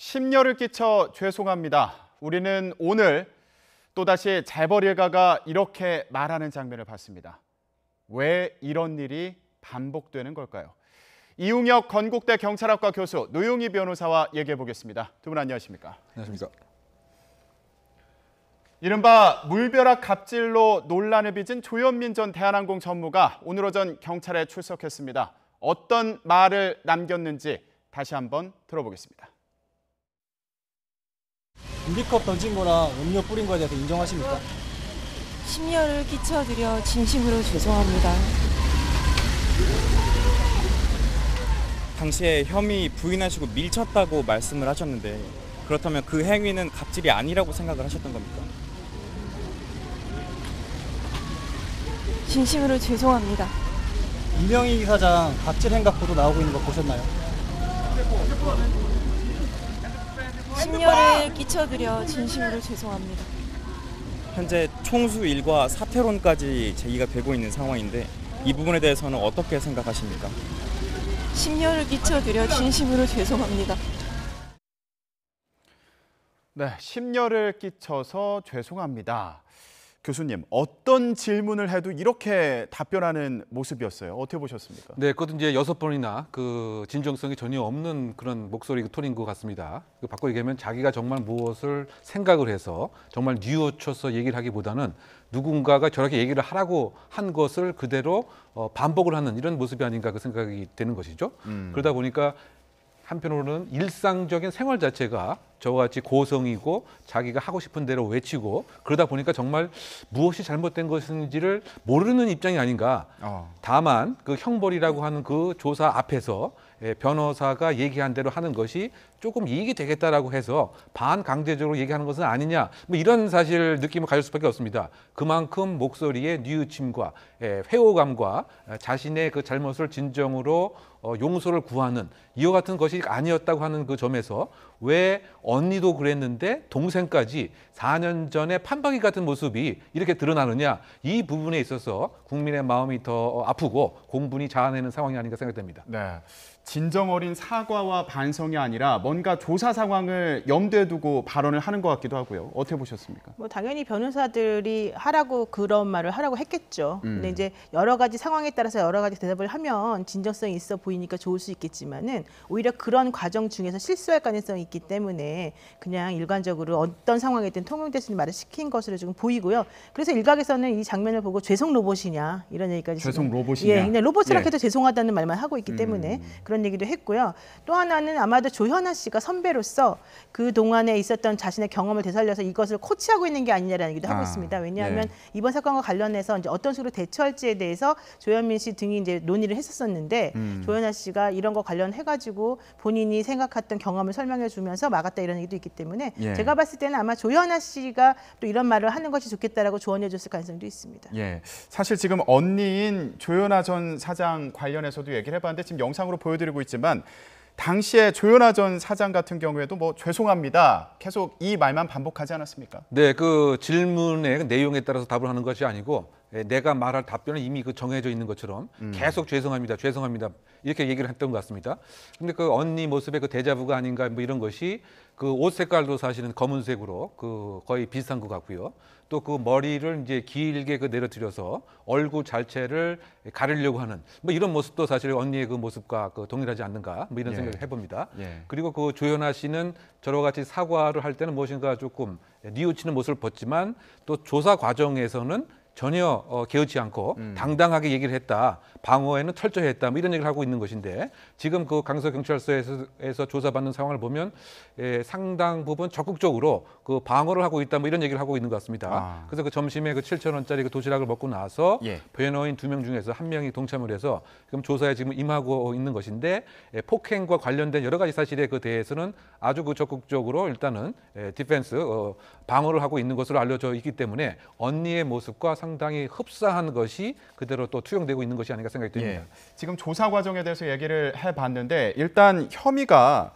심려를 끼쳐 죄송합니다. 우리는 오늘 또다시 재벌 일가가 이렇게 말하는 장면을 봤습니다. 왜 이런 일이 반복되는 걸까요? 이웅혁 건국대 경찰학과 교수, 노영희 변호사와 얘기해 보겠습니다. 두 분 안녕하십니까? 안녕하십니까? 이른바 물벼락 갑질로 논란을 빚은 조현민 전 대한항공 전무가 오늘 오전 경찰에 출석했습니다. 어떤 말을 남겼는지 다시 한번 들어보겠습니다. 유리컵 던진 거랑 음료 뿌린 거에 대해서 인정하십니까? 심려를 끼쳐드려 진심으로 죄송합니다. 당시에 혐의 부인하시고 밀쳤다고 말씀을 하셨는데 그렇다면 그 행위는 갑질이 아니라고 생각을 하셨던 겁니까? 진심으로 죄송합니다. 이명희 사장 갑질 행각 보도 나오고 있는 거 보셨나요? 심려를 끼쳐드려 진심으로 죄송합니다. 현재 총수 일과 사퇴론까지 제기가 되고 있는 상황인데 이 부분에 대해서는 어떻게 생각하십니까? 심려를 끼쳐드려 진심으로 죄송합니다. 네, 심려를 끼쳐서 죄송합니다. 교수님, 어떤 질문을 해도 이렇게 답변하는 모습이었어요. 어떻게 보셨습니까? 네, 그것도 이제 6번이나 그 진정성이 전혀 없는 그런 목소리 톤인 것 같습니다. 바꿔 얘기하면 자기가 정말 무엇을 생각을 해서 정말 뉘우쳐서 얘기를 하기보다는 누군가가 저렇게 얘기를 하라고 한 것을 그대로 반복을 하는 이런 모습이 아닌가 그 생각이 되는 것이죠. 그러다 보니까 한편으로는 일상적인 생활 자체가 저와 같이 고성이고 자기가 하고 싶은 대로 외치고 그러다 보니까 정말 무엇이 잘못된 것인지를 모르는 입장이 아닌가. 다만 그 형벌이라고 하는 그 조사 앞에서 변호사가 얘기한 대로 하는 것이 조금 이익이 되겠다라고 해서 반강제적으로 얘기하는 것은 아니냐. 뭐 이런 사실 느낌을 가질 수밖에 없습니다. 그만큼 목소리의 뉘우침과 회오감과 자신의 그 잘못을 진정으로 용서를 구하는 이와 같은 것이 아니었다고 하는 그 점에서 왜 언니도 그랬는데 동생까지 4년 전에 판박이 같은 모습이 이렇게 드러나느냐, 이 부분에 있어서 국민의 마음이 더 아프고 공분이 자아내는 상황이 아닌가 생각됩니다. 네, 진정 어린 사과와 반성이 아니라 뭔가 조사 상황을 염두에 두고 발언을 하는 것 같기도 하고요. 어떻게 보셨습니까? 뭐 당연히 변호사들이 하라고 그런 말을 하라고 했겠죠. 근데 이제 여러 가지 상황에 따라서 여러 가지 대답을 하면 진정성이 있어 보이니까 좋을 수 있겠지만은 오히려 그런 과정 중에서 실수할 가능성이 있기 때문에 그냥 일관적으로 어떤 상황이든 통용될 수 있는 말을 시킨 것으로 지금 보이고요. 그래서 일각에서는 이 장면을 보고 죄송 로봇이냐 이런 얘기까지 죄송 로봇이냐? 예, 그냥 로봇이라 해도 죄송하다는 말만 하고 있기 때문에 그런 얘기도 했고요. 또 하나는 아마도 조현아 씨가 선배로서 그 동안에 있었던 자신의 경험을 되살려서 이것을 코치하고 있는 게 아니냐라는 얘기도 하고 있습니다. 왜냐하면 이번 사건과 관련해서 이제 어떤 식으로 대처할지에 대해서 조현민 씨 등이 이제 논의를 했었었는데 조현아 씨가 이런 거 관련해가지고 본인이 생각했던 경험을 설명해주면서 막았다 이런 얘기도 있기 때문에 제가 봤을 때는 아마 조현아 씨가 또 이런 말을 하는 것이 좋겠다라고 조언해줬을 가능성도 있습니다. 예, 사실 지금 언니인 조현아 전 사장 관련해서도 얘기를 해봤는데 지금 영상으로 보여드리고 있지만 당시에 조현아 전 사장 같은 경우에도 뭐 죄송합니다. 계속 이 말만 반복하지 않았습니까? 네, 그 질문의 내용에 따라서 답을 하는 것이 아니고 내가 말할 답변은 이미 그 정해져 있는 것처럼 계속 죄송합니다, 죄송합니다 이렇게 얘기를 했던 것 같습니다. 근데 그 언니 모습의 그 데자부가 아닌가 뭐 이런 것이 그 옷 색깔도 사실은 검은색으로 그 거의 비슷한 것 같고요. 또 그 머리를 이제 길게 그 내려뜨려서 얼굴 자체를 가리려고 하는 뭐 이런 모습도 사실 언니의 그 모습과 그 동일하지 않는가 뭐 이런 생각을 해봅니다. 그리고 그 조현아 씨는 저와 같이 사과를 할 때는 무엇인가 조금 뉘우치는 모습을 봤지만 또 조사 과정에서는 전혀 개의치 않고 당당하게 얘기를 했다. 방어에는 철저히 했다. 뭐 이런 얘기를 하고 있는 것인데 지금 그 강서경찰서에서 조사받는 상황을 보면 상당 부분 적극적으로 그 방어를 하고 있다. 뭐 이런 얘기를 하고 있는 것 같습니다. 그래서 그 점심에 그 7,000원짜리 그 도시락을 먹고 나서 변호인 2명 중에서 1명이 동참을 해서 지금 조사에 지금 임하고 있는 것인데 폭행과 관련된 여러 가지 사실에 그 대해서는 아주 그 적극적으로 일단은 디펜스 방어를 하고 있는 것으로 알려져 있기 때문에 언니의 모습과 상당히 흡사한 것이 그대로 또 투영되고 있는 것이 아닌가 생각이 듭니다. 지금 조사 과정에 대해서 얘기를 해봤는데 일단 혐의가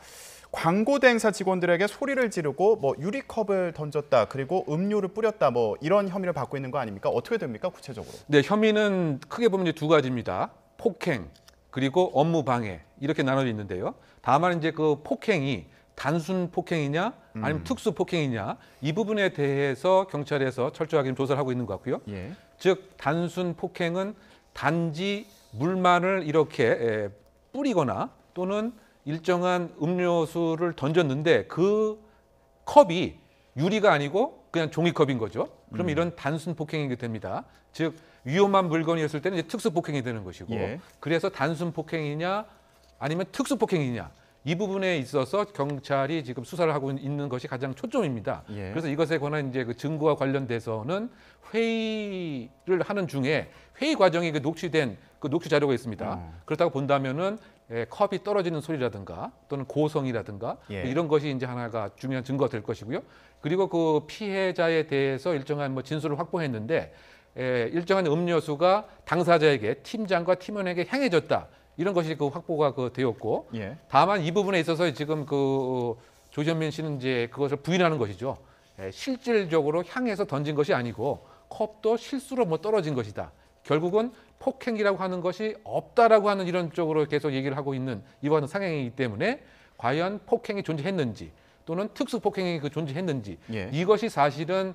광고 대행사 직원들에게 소리를 지르고 뭐 유리컵을 던졌다 그리고 음료를 뿌렸다 뭐 이런 혐의를 받고 있는 거 아닙니까? 어떻게 됩니까 구체적으로? 네, 혐의는 크게 보면 이제 두 가지입니다. 폭행 그리고 업무 방해 이렇게 나눠져 있는데요. 다만 이제 그 폭행이 단순 폭행이냐 아니면 특수 폭행이냐 이 부분에 대해서 경찰에서 철저하게 좀 조사를 하고 있는 것 같고요. 예. 즉 단순 폭행은 단지 물만을 이렇게 뿌리거나 또는 일정한 음료수를 던졌는데 그 컵이 유리가 아니고 그냥 종이컵인 거죠. 그럼 이런 단순 폭행이 됩니다. 즉 위험한 물건이었을 때는 이제 특수 폭행이 되는 것이고 예. 그래서 단순 폭행이냐 아니면 특수 폭행이냐 이 부분에 있어서 경찰이 지금 수사를 하고 있는 것이 가장 초점입니다. 예. 그래서 이것에 관한 이제 그 증거와 관련돼서는 회의를 하는 중에 회의 과정에 그 녹취된 그 녹취 자료가 있습니다. 그렇다고 본다면은 컵이 떨어지는 소리라든가 또는 고성이라든가 예. 이런 것이 이제 하나가 중요한 증거가 될 것이고요. 그리고 그 피해자에 대해서 일정한 뭐 진술을 확보했는데 일정한 음료수가 당사자에게 팀장과 팀원에게 향해졌다. 이런 것이 그 확보가 되었고 예. 다만 이 부분에 있어서 지금 그 조현민 씨는 이제 그것을 부인하는 것이죠. 실질적으로 향해서 던진 것이 아니고 컵도 실수로 뭐 떨어진 것이다. 결국은 폭행이라고 하는 것이 없다라고 하는 이런 쪽으로 계속 얘기를 하고 있는 이와 같은 상황이기 때문에 과연 폭행이 존재했는지 또는 특수 폭행이 존재했는지 예. 이것이 사실은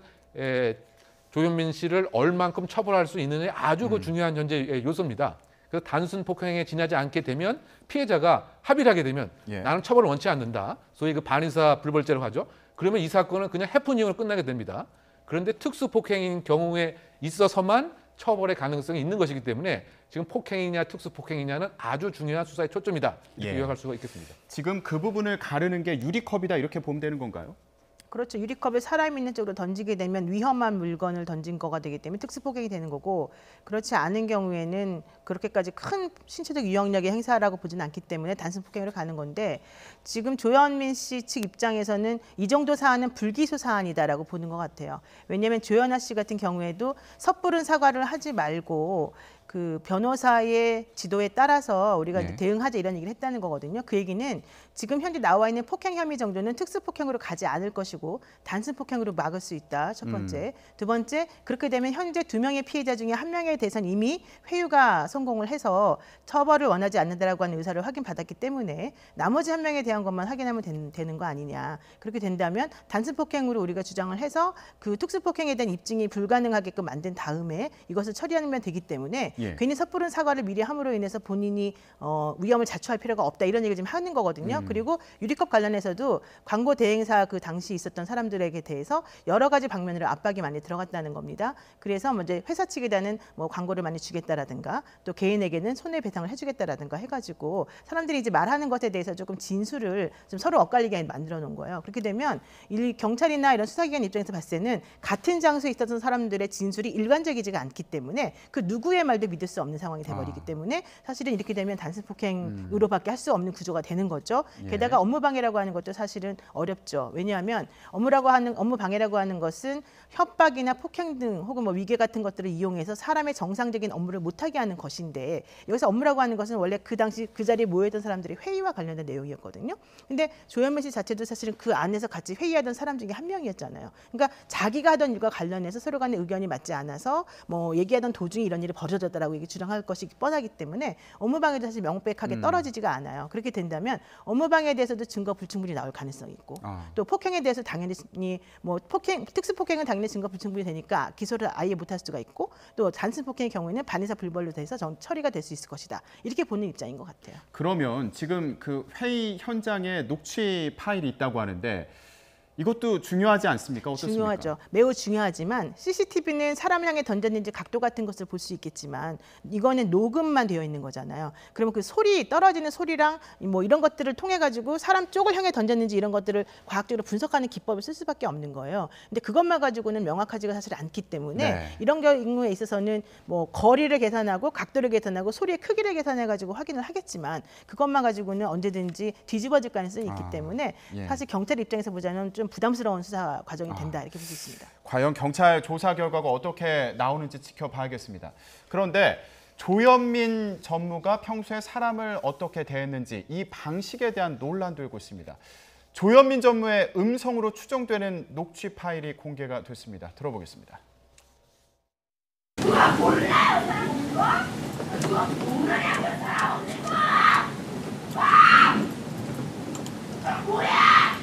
조현민 씨를 얼만큼 처벌할 수 있느냐 아주 그 중요한 현재 요소입니다. 그래서 단순 폭행에 지나지 않게 되면 피해자가 합의를 하게 되면 예. 나는 처벌을 원치 않는다. 소위 그 반의사 불벌죄라고 하죠. 그러면 이 사건은 그냥 해프닝으로 끝나게 됩니다. 그런데 특수 폭행인 경우에 있어서만 처벌의 가능성이 있는 것이기 때문에 지금 폭행이냐 특수 폭행이냐는 아주 중요한 수사의 초점이다. 이렇게 예. 요약할 수가 있겠습니다. 지금 그 부분을 가르는 게 유리컵이다 이렇게 보면 되는 건가요? 그렇죠. 유리컵을 사람 있는 쪽으로 던지게 되면 위험한 물건을 던진 거가 되기 때문에 특수폭행이 되는 거고 그렇지 않은 경우에는 그렇게까지 큰 신체적 위협력의 행사라고 보지는 않기 때문에 단순 폭행으로 가는 건데 지금 조현민 씨 측 입장에서는 이 정도 사안은 불기소 사안이다라고 보는 것 같아요. 왜냐하면 조현아 씨 같은 경우에도 섣부른 사과를 하지 말고 그 변호사의 지도에 따라서 우리가 네. 대응하자 이런 얘기를 했다는 거거든요. 그 얘기는 지금 현재 나와 있는 폭행 혐의 정도는 특수 폭행으로 가지 않을 것이고 단순 폭행으로 막을 수 있다. 첫 번째. 두 번째, 그렇게 되면 현재 2명의 피해자 중에 1명에 대해서는 이미 회유가 성공을 해서 처벌을 원하지 않는다라고 하는 의사를 확인받았기 때문에 나머지 1명에 대한 것만 확인하면 되는 거 아니냐. 그렇게 된다면 단순 폭행으로 우리가 주장을 해서 그 특수 폭행에 대한 입증이 불가능하게끔 만든 다음에 이것을 처리하면 되기 때문에 예. 괜히 섣부른 사과를 미리 함으로 인해서 본인이 위험을 자초할 필요가 없다 이런 얘기를 지금 하는 거거든요. 그리고 유리컵 관련해서도 광고 대행사 그 당시 있었던 사람들에게 대해서 여러 가지 방면으로 압박이 많이 들어갔다는 겁니다. 그래서 먼저 회사 측에다는 뭐 광고를 많이 주겠다라든가 또 개인에게는 손해배상을 해주겠다라든가 해가지고 사람들이 이제 말하는 것에 대해서 조금 진술을 좀 서로 엇갈리게 만들어 놓은 거예요. 그렇게 되면 경찰이나 이런 수사기관 입장에서 봤을 때는 같은 장소에 있었던 사람들의 진술이 일관적이지가 않기 때문에 그 누구의 말도 믿을 수 없는 상황이 돼버리기 때문에 사실은 이렇게 되면 단순 폭행으로밖에 할 수 없는 구조가 되는 거죠. 예. 게다가 업무 방해라고 하는 것도 사실은 어렵죠. 왜냐하면 업무 방해라고 하는 것은 협박이나 폭행 등 혹은 뭐 위계 같은 것들을 이용해서 사람의 정상적인 업무를 못하게 하는 것인데 여기서 업무라고 하는 것은 원래 그 당시 그 자리에 모여있던 사람들이 회의와 관련된 내용이었거든요. 근데 조현민 씨 자체도 사실은 그 안에서 같이 회의하던 사람 중에 1명이었잖아요. 그러니까 자기가 하던 일과 관련해서 서로 간의 의견이 맞지 않아서 뭐 얘기하던 도중에 이런 일이 벌어졌다라고 주장할 것이 뻔하기 때문에 업무방해도 사실 명백하게 떨어지지가 않아요. 그렇게 된다면 업무방해에 대해서도 증거 불충분이 나올 가능성이 있고 또 폭행에 대해서 당연히 뭐 특수 폭행은 당연히 증거 불충분이 되니까 기소를 아예 못할 수가 있고 또 단순 폭행의 경우에는 반의사 불벌로 돼서 처리가 될 수 있을 것이다. 이렇게 보는 입장인 것 같아요. 그러면 지금 그 회의 현장에 녹취 파일이 있다고 하는데 이것도 중요하지 않습니까? 어떻습니까? 중요하죠. 매우 중요하지만 CCTV는 사람을 향해 던졌는지 각도 같은 것을 볼 수 있겠지만 이거는 녹음만 되어 있는 거잖아요. 그러면 그 소리 떨어지는 소리랑 뭐 이런 것들을 통해 가지고 사람 쪽을 향해 던졌는지 이런 것들을 과학적으로 분석하는 기법을 쓸 수밖에 없는 거예요. 근데 그것만 가지고는 명확하지가 사실 않기 때문에 네. 이런 경우에 있어서는 뭐 거리를 계산하고 각도를 계산하고 소리의 크기를 계산해 가지고 확인을 하겠지만 그것만 가지고는 언제든지 뒤집어질 가능성이 있기 때문에 예. 사실 경찰 입장에서 보자면 좀 부담스러운 수사 과정이 된다 이렇게 볼 수 있습니다. 과연 경찰 조사 결과가 어떻게 나오는지 지켜봐야겠습니다. 그런데 조현민 전무가 평소에 사람을 어떻게 대했는지 이 방식에 대한 논란도 일고 있습니다. 조현민 전무의 음성으로 추정되는 녹취 파일이 공개가 됐습니다. 들어보겠습니다. 뭐야?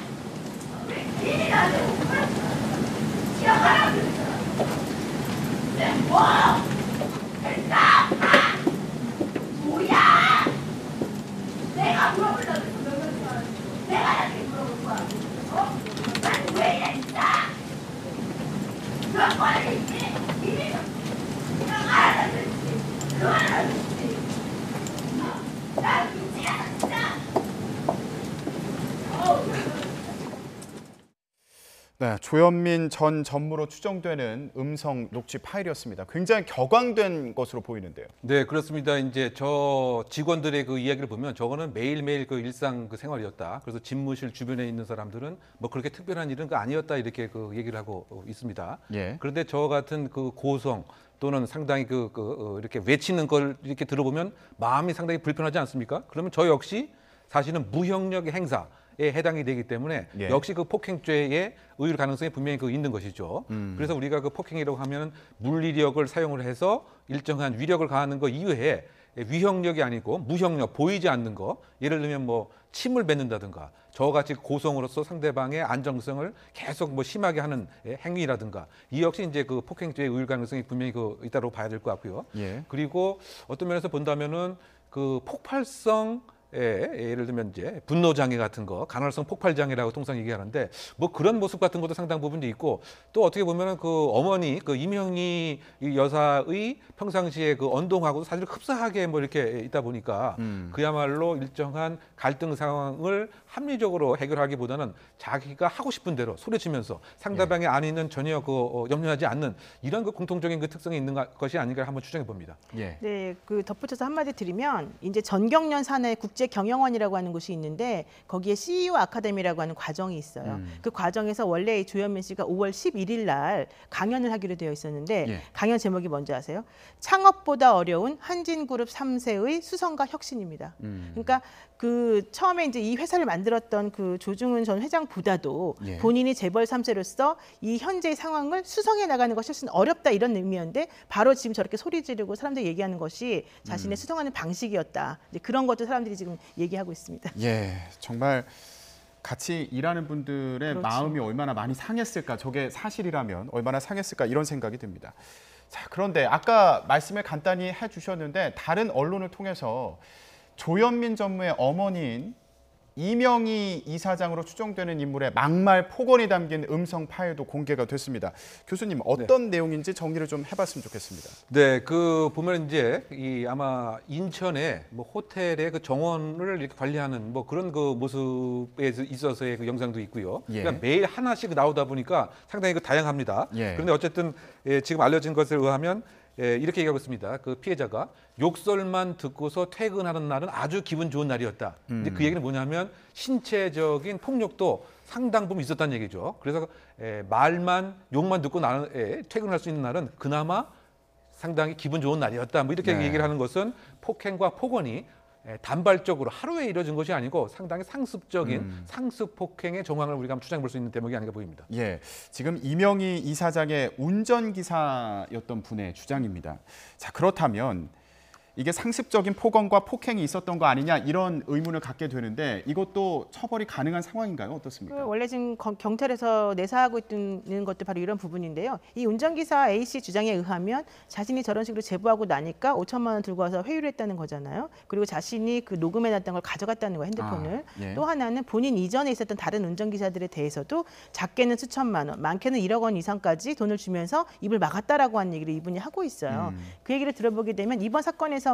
네, 조현민 전 전무로 추정되는 음성 녹취 파일이었습니다. 굉장히 격앙된 것으로 보이는데요. 네, 그렇습니다. 이제 저 직원들의 그 이야기를 보면 저거는 매일매일 그 일상 그 생활이었다. 그래서 집무실 주변에 있는 사람들은 뭐 그렇게 특별한 일은 아니었다 이렇게 그 얘기를 하고 있습니다. 예. 그런데 저 같은 그 고성 또는 상당히 이렇게 외치는 걸 이렇게 들어보면 마음이 상당히 불편하지 않습니까? 그러면 저 역시 사실은 무형력의 행사에 해당이 되기 때문에 예. 역시 그 폭행죄의 의율 가능성이 분명히 있는 것이죠. 그래서 우리가 그 폭행이라고 하면 물리력을 사용을 해서 일정한 위력을 가하는 거 이외에 위형력이 아니고 무형력, 보이지 않는 거, 예를 들면 뭐 침을 뱉는다든가 저같이 고성으로서 상대방의 안정성을 계속 뭐 심하게 하는 행위라든가 이 역시 이제 그 폭행죄의 의율 가능성이 분명히 있다고 봐야 될 것 같고요. 예. 그리고 어떤 면에서 본다면은 그 폭발성 예를 들면 이제 분노 장애 같은 거, 간헐성 폭발 장애라고 통상 얘기하는데 뭐 그런 모습 같은 것도 상당 부분도 있고 또 어떻게 보면은 그 어머니 그 이명희 이 여사의 평상시에 그 언동하고도 사실 흡사하게 뭐 이렇게 있다 보니까 그야말로 일정한 갈등 상황을 합리적으로 해결하기보다는 자기가 하고 싶은 대로 소리치면서 상대방의 안위는 전혀 염려하지 않는 이런 그 공통적인 그 특성이 있는 것이 아닌가 한번 추정해 봅니다. 예. 네, 그 덧붙여서 한마디 드리면 이제 전경련 산하의 국제경영원이라고 하는 곳이 있는데 거기에 CEO 아카데미라고 하는 과정이 있어요. 그 과정에서 원래 조현민 씨가 5월 11일 날 강연을 하기로 되어 있었는데 예. 강연 제목이 뭔지 아세요? 창업보다 어려운 한진그룹 3세의 수성과 혁신입니다. 그러니까 그 처음에 이제 이 회사를 만들었던 그 조중훈 전 회장보다도 예. 본인이 재벌 3세로서 이 현재의 상황을 수성해 나가는 것이 훨씬 어렵다 이런 의미였는데 바로 지금 저렇게 소리 지르고 사람들이 얘기하는 것이 자신의 수성하는 방식이었다. 이제 그런 것도 사람들이 지금 얘기하고 있습니다. 예, 정말 같이 일하는 분들의 그렇죠. 마음이 얼마나 많이 상했을까, 저게 사실이라면 얼마나 상했을까 이런 생각이 듭니다. 자, 그런데 아까 말씀을 간단히 해주셨는데 다른 언론을 통해서 조현민 전무의 어머니인 이명희 이사장으로 추정되는 인물의 막말 폭언이 담긴 음성 파일도 공개가 됐습니다. 교수님 어떤 내용인지 정리를 좀 해봤으면 좋겠습니다. 네, 그 보면 이제 이 아마 인천에 뭐 호텔의 그 정원을 이렇게 관리하는 뭐 그런 그 모습에 있어서의 그 영상도 있고요. 예. 그러니까 매일 하나씩 나오다 보니까 상당히 그 다양합니다. 예. 그런데 어쨌든 지금 알려진 것에 의하면 이렇게 얘기하고 있습니다. 그 피해자가 욕설만 듣고서 퇴근하는 날은 아주 기분 좋은 날이었다. 근데 그 얘기는 뭐냐면 신체적인 폭력도 상당 부분 있었다는 얘기죠. 그래서 말만 욕만 듣고 퇴근할 수 있는 날은 그나마 상당히 기분 좋은 날이었다. 뭐 이렇게 네. 얘기를 하는 것은 폭행과 폭언이 단발적으로 하루에 이뤄진 것이 아니고 상당히 상습적인 상습 폭행의 정황을 우리가 한번 추정해 볼 수 있는 대목이 아닌가 보입니다. 예, 지금 이명희 이사장의 운전기사였던 분의 주장입니다. 자, 그렇다면 이게 상습적인 폭언과 폭행이 있었던 거 아니냐 이런 의문을 갖게 되는데 이것도 처벌이 가능한 상황인가요? 어떻습니까? 원래 지금 경찰에서 내사하고 있는 것도 바로 이런 부분인데요. 이 운전기사 A씨 주장에 의하면 자신이 저런 식으로 제보하고 나니까 5천만 원 들고 와서 회유를 했다는 거잖아요. 그리고 자신이 그 녹음해놨던 걸 가져갔다는 거예요, 핸드폰을. 예. 또 하나는 본인 이전에 있었던 다른 운전기사들에 대해서도 작게는 수천만 원, 많게는 1억 원 이상까지 돈을 주면서 입을 막았다라고 하는 얘기를 이분이 하고 있어요. 그 얘기를 들어보게 되면 이번 사건에서만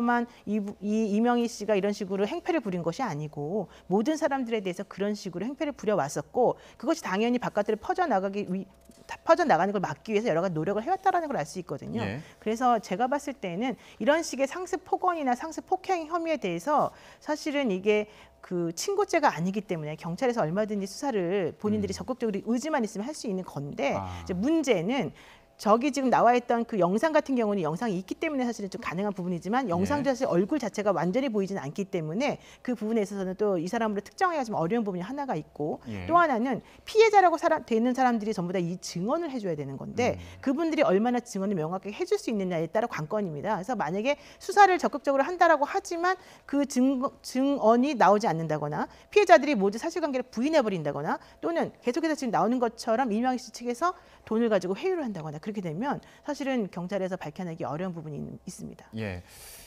이 이명희 씨가 이런 식으로 행패를 부린 것이 아니고 모든 사람들에 대해서 그런 식으로 행패를 부려왔었고 그것이 당연히 바깥으로 퍼져나가는 걸 막기 위해서 여러 가지 노력을 해왔다는 걸 알 수 있거든요. 예. 그래서 제가 봤을 때는 이런 식의 상습 폭언이나 상습 폭행 혐의에 대해서 사실은 이게 그 친고죄가 아니기 때문에 경찰에서 얼마든지 수사를 본인들이 적극적으로 의지만 있으면 할 수 있는 건데 이제 문제는 저기 지금 나와 있던 그 영상 같은 경우는 영상이 있기 때문에 사실은 좀 가능한 부분이지만 영상도 사실 얼굴 자체가 완전히 보이지는 않기 때문에 그 부분에 있어서는 또 이 사람으로 특정하기가 좀 어려운 부분이 하나가 있고 예. 또 하나는 피해자라고 되는 사람들이 전부 다 이 증언을 해줘야 되는 건데 그분들이 얼마나 증언을 명확하게 해줄 수 있느냐에 따라 관건입니다. 그래서 만약에 수사를 적극적으로 한다라고 하지만 그 증언이 나오지 않는다거나 피해자들이 모두 사실관계를 부인해버린다거나 또는 계속해서 지금 나오는 것처럼 이명희 씨 측에서 돈을 가지고 회유를 한다거나 그렇게 되면 사실은 경찰에서 밝혀내기 어려운 부분이 있습니다. 예,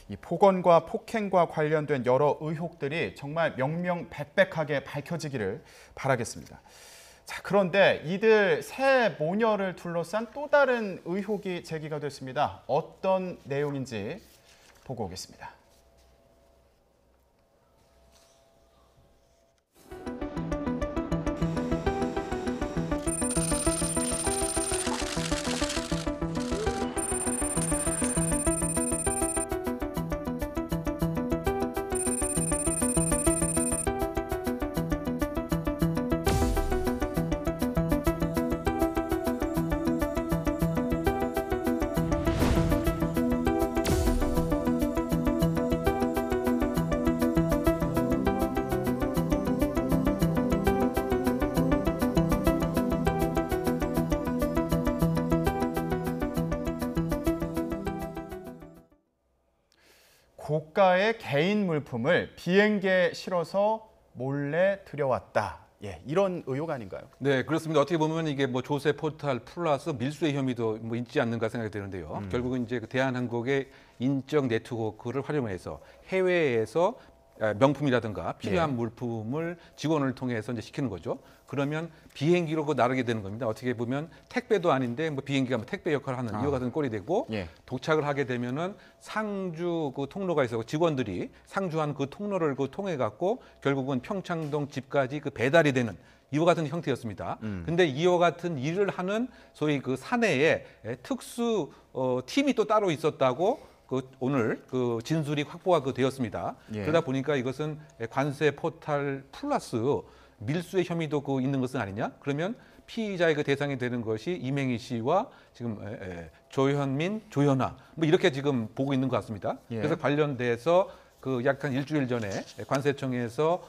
이 폭언과 폭행과 관련된 여러 의혹들이 정말 명명백백하게 밝혀지기를 바라겠습니다. 자, 그런데 이들 새 모녀를 둘러싼 또 다른 의혹이 제기가 됐습니다. 어떤 내용인지 보고 오겠습니다. 고가의 개인 물품을 비행기에 실어서 몰래 들여왔다. 예, 이런 의혹 아닌가요? 네, 그렇습니다. 어떻게 보면 이게 뭐 조세 포탈 플러스 밀수의 혐의도 뭐 있지 않는가 생각이 되는데요. 결국은 이제 그 대한항공의 인적 네트워크를 활용해서 해외에서 명품이라든가 필요한 물품을 직원을 통해서 이제 시키는 거죠. 그러면 비행기로 그 나르게 되는 겁니다. 어떻게 보면 택배도 아닌데 뭐 비행기가 뭐 택배 역할을 하는 이와 같은 꼴이 되고 예. 도착을 하게 되면은 상주 그 통로가 있어 직원들이 상주한 그 통로를 그 통해 갖고 결국은 평창동 집까지 그 배달이 되는 이와 같은 형태였습니다. 근데 이와 같은 일을 하는 소위 그 사내에 특수 팀이 또 따로 있었다고 오늘 그 진술이 확보가 되었습니다. 예. 그러다 보니까 이것은 관세 포탈 플러스 밀수의 혐의도 있는 것은 아니냐? 그러면 피의자의 그 대상이 되는 것이 이맹희 씨와 지금 조현민, 조현아 뭐 이렇게 지금 보고 있는 것 같습니다. 예. 그래서 관련돼서 그 약 한 일주일 전에 관세청에서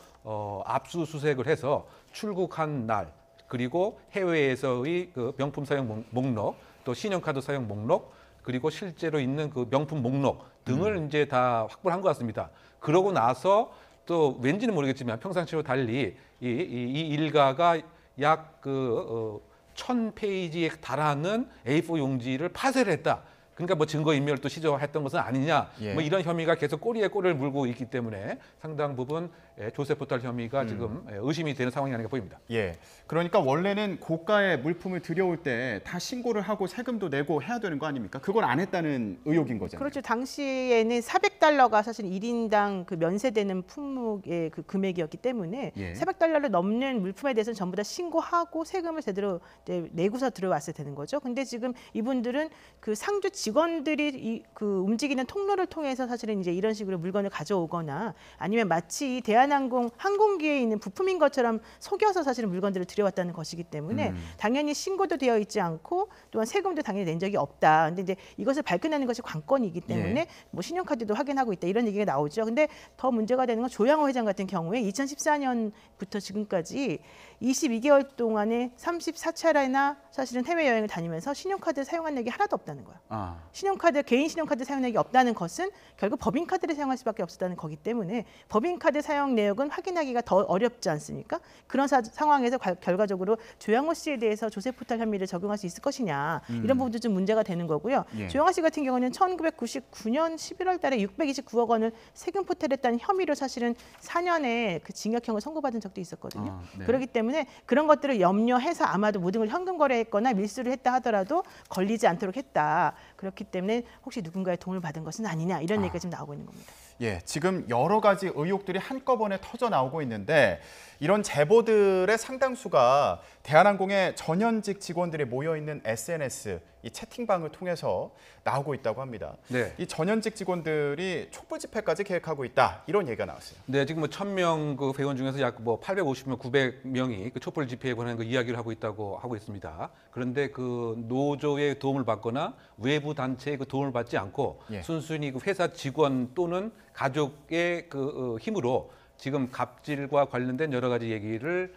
압수수색을 해서 출국한 날 그리고 해외에서의 그 명품 사용 목록 또 신용카드 사용 목록 그리고 실제로 있는 그 명품 목록 등을 이제 다 확보를 한 것 같습니다. 그러고 나서 또 왠지는 모르겠지만 평상시와 달리 이 일가가 약 1000페이지에 달하는 A4 용지를 파쇄를 했다. 그러니까 뭐 증거인멸을 또 시도했던 것은 아니냐. 예. 뭐 이런 혐의가 계속 꼬리에 꼬리를 물고 있기 때문에 상당 부분 조세 포탈 혐의가 지금 의심이 되는 상황이 아닌가 보입니다. 예. 그러니까 원래는 고가의 물품을 들여올 때 다 신고를 하고 세금도 내고 해야 되는 거 아닙니까? 그걸 안 했다는 의혹인 거잖아요. 그렇죠. 당시에는 400달러가 사실 1인당 그 면세되는 품목의 그 금액이었기 때문에 예. 400달러를 넘는 물품에 대해서는 전부 다 신고하고 세금을 제대로 이제 내고서 들어왔어야 되는 거죠. 근데 지금 이분들은 그 상주 직원들이 그 움직이는 통로를 통해서 사실은 이제 이런 식으로 물건을 가져오거나 아니면 마치 이 대한항공 항공기에 있는 부품인 것처럼 속여서 사실은 물건들을 들여왔다는 것이기 때문에 당연히 신고도 되어 있지 않고 또한 세금도 당연히 낸 적이 없다. 근데 이제 이것을 밝혀내는 것이 관건이기 때문에 예. 뭐 신용카드도 확인하고 있다 이런 얘기가 나오죠. 근데 더 문제가 되는 건 조양호 회장 같은 경우에 2014년부터 지금까지 22개월 동안에 34차례나 사실은 해외여행을 다니면서 신용카드를 사용한 적이 하나도 없다는 거야. 아. 신용카드, 개인 신용카드 사용력이 없다는 것은 결국 법인카드를 사용할 수밖에 없었다는 거기 때문에 법인카드 사용 내역은 확인하기가 더 어렵지 않습니까? 그런 상황에서 결과적으로 조양호 씨에 대해서 조세 포탈 혐의를 적용할 수 있을 것이냐 이런 부분도 좀 문제가 되는 거고요. 예. 조양호 씨 같은 경우는 1999년 11월 달에 629억 원을 세금 포탈했다는 혐의로 사실은 4년의 그 징역형을 선고받은 적도 있었거든요. 아, 네. 그렇기 때문에 그런 것들을 염려해서 아마도 모든 걸 현금 거래했거나 밀수를 했다 하더라도 걸리지 않도록 했다. 그렇기 때문에 혹시 누군가의 도움을 받은 것은 아니냐 이런 얘기가 지금 나오고 있는 겁니다. 예, 지금 여러 가지 의혹들이 한꺼번에 터져 나오고 있는데 이런 제보들의 상당수가 대한항공의 전현직 직원들이 모여 있는 SNS 이 채팅방을 통해서 나오고 있다고 합니다. 네. 이 전현직 직원들이 촛불 집회까지 계획하고 있다 이런 얘기가 나왔어요. 네, 지금 뭐 1000명 그 회원 중에서 약 뭐 850명, 900명이 그 촛불 집회에 관한 그 이야기를 하고 있다고 하고 있습니다. 그런데 그 노조의 도움을 받거나 외부 단체의 그 도움을 받지 않고 예. 순순히 그 회사 직원 또는 가족의 그 힘으로 지금 갑질과 관련된 여러 가지 얘기를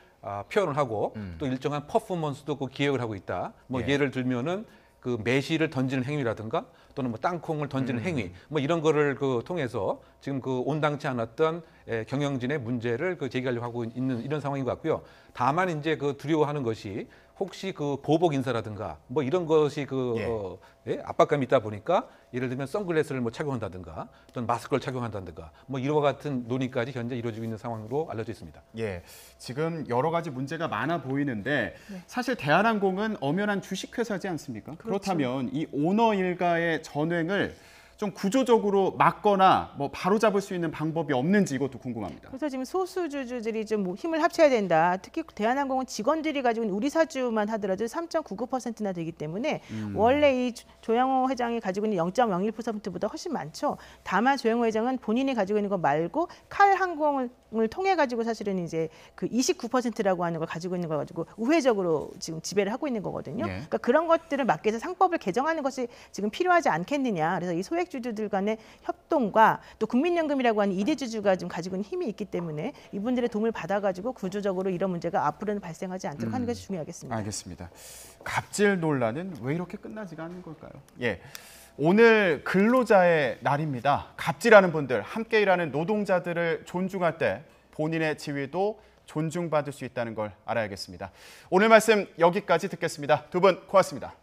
표현을 하고 또 일정한 퍼포먼스도 그 기획을 하고 있다. 뭐 예. 예를 들면은 그 매실을 던지는 행위라든가 또는 뭐 땅콩을 던지는 행위 뭐 이런 거를 그 통해서 지금 그 온당치 않았던 경영진의 문제를 그 제기하려고 하고 있는 이런 상황인 것 같고요. 다만 이제 그 두려워하는 것이 혹시 그 보복 인사라든가 뭐 이런 것이 그 압박감이 있다 보니까 예를 들면 선글라스를 뭐 착용한다든가 또는 마스크를 착용한다든가 뭐 이와 같은 논의까지 현재 이루어지고 있는 상황으로 알려져 있습니다. 예, 지금 여러 가지 문제가 많아 보이는데 네. 사실 대한항공은 엄연한 주식회사지 않습니까? 그렇죠. 그렇다면 이 오너 일가의 전횡을 좀 구조적으로 막거나 뭐 바로잡을 수 있는 방법이 없는지 이것도 궁금합니다. 그래서 지금 소수주주들이 좀 힘을 합쳐야 된다. 특히 대한항공은 직원들이 가지고 있는 우리 사주만 하더라도 3.99%나 되기 때문에 원래 이 조양호 회장이 가지고 있는 0.01%보다 훨씬 많죠. 다만 조양호 회장은 본인이 가지고 있는 거 말고 칼항공을 통해 가지고 사실은 이제 그 29%라고 하는 걸 가지고 있는 걸 가지고 우회적으로 지금 지배를 하고 있는 거거든요. 네. 그러니까 그런 것들을 막기 위해서 상법을 개정하는 것이 지금 필요하지 않겠느냐. 그래서 이 소액 소액주주들 간의 협동과 또 국민연금이라고 하는 이대주주가 좀 가지고 있는 힘이 있기 때문에 이분들의 도움을 받아가지고 구조적으로 이런 문제가 앞으로는 발생하지 않도록 하는 것이 중요하겠습니다. 알겠습니다. 갑질 논란은 왜 이렇게 끝나지가 않는 걸까요? 예. 오늘 근로자의 날입니다. 갑질하는 분들, 함께 일하는 노동자들을 존중할 때 본인의 지위도 존중받을 수 있다는 걸 알아야겠습니다. 오늘 말씀 여기까지 듣겠습니다. 두 분 고맙습니다.